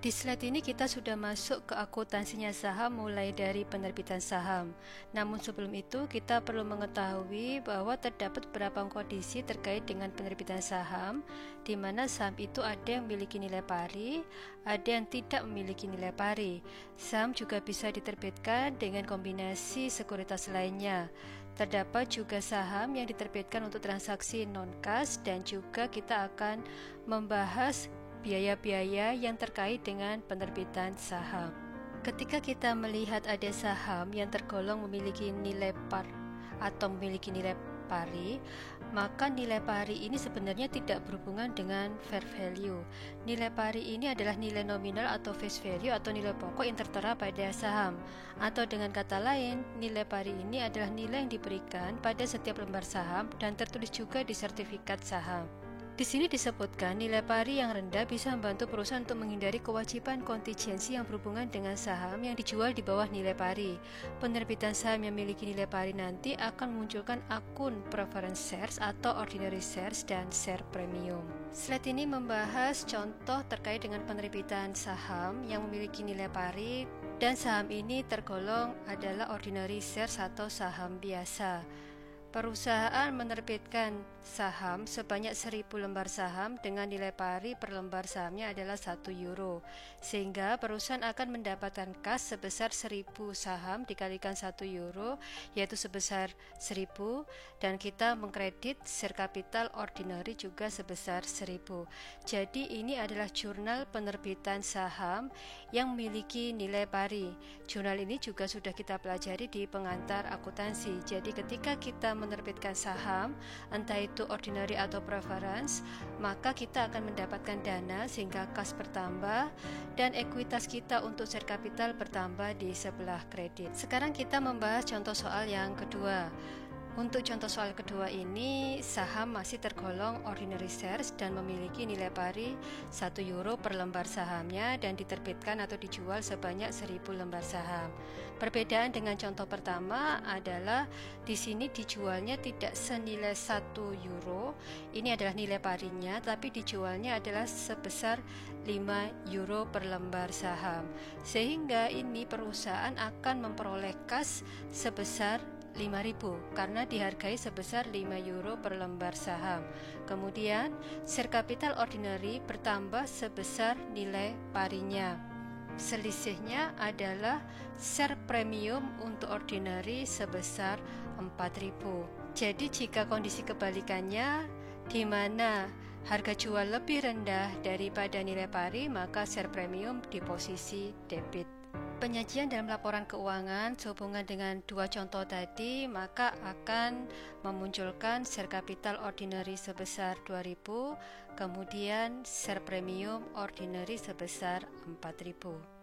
Di slide ini kita sudah masuk ke akuntansinya saham mulai dari penerbitan saham. Namun sebelum itu kita perlu mengetahui bahwa terdapat beberapa kondisi terkait dengan penerbitan saham, di mana saham itu ada yang memiliki nilai pari, ada yang tidak memiliki nilai pari. Saham juga bisa diterbitkan dengan kombinasi sekuritas lainnya. Terdapat juga saham yang diterbitkan untuk transaksi non-cash, dan juga kita akan membahas biaya-biaya yang terkait dengan penerbitan saham. Ketika kita melihat ada saham yang tergolong memiliki nilai par atau memiliki nilai pari, maka nilai pari ini sebenarnya tidak berhubungan dengan fair value. Nilai pari ini adalah nilai nominal atau face value atau nilai pokok yang tertera pada saham. Atau dengan kata lain, nilai pari ini adalah nilai yang diberikan pada setiap lembar saham dan tertulis juga di sertifikat saham. Di sini disebutkan nilai pari yang rendah bisa membantu perusahaan untuk menghindari kewajiban kontingensi yang berhubungan dengan saham yang dijual di bawah nilai pari. Penerbitan saham yang memiliki nilai pari nanti akan memunculkan akun preference shares atau ordinary shares dan share premium. Slide ini membahas contoh terkait dengan penerbitan saham yang memiliki nilai pari, dan saham ini tergolong adalah ordinary shares atau saham biasa. Perusahaan menerbitkan saham sebanyak 1000 lembar saham dengan nilai pari per lembar sahamnya adalah 1 euro, sehingga perusahaan akan mendapatkan kas sebesar 1000 saham dikalikan 1 euro, yaitu sebesar 1000, dan kita mengkredit share capital ordinary juga sebesar 1000. Jadi ini adalah jurnal penerbitan saham yang memiliki nilai pari. Jurnal ini juga sudah kita pelajari di pengantar akuntansi. Jadi ketika kita menerbitkan saham, entah itu ordinary atau preference, maka kita akan mendapatkan dana sehingga kas bertambah dan ekuitas kita untuk share capital bertambah di sebelah kredit. Sekarang kita membahas contoh soal yang kedua. Untuk contoh soal kedua ini, saham masih tergolong ordinary shares dan memiliki nilai pari 1 euro per lembar sahamnya dan diterbitkan atau dijual sebanyak 1000 lembar saham. Perbedaan dengan contoh pertama adalah di sini dijualnya tidak senilai 1 euro, ini adalah nilai parinya, tapi dijualnya adalah sebesar 5 euro per lembar saham. Sehingga ini perusahaan akan memperoleh kas sebesar 5.000 karena dihargai sebesar 5 euro per lembar saham. Kemudian share capital ordinary bertambah sebesar nilai parinya. Selisihnya adalah share premium untuk ordinary sebesar 4.000. Jadi jika kondisi kebalikannya, di mana harga jual lebih rendah daripada nilai pari, maka share premium di posisi debit. Penyajian dalam laporan keuangan sehubungan dengan dua contoh tadi, maka akan memunculkan share capital ordinary sebesar 2.000, kemudian share premium ordinary sebesar 4.000.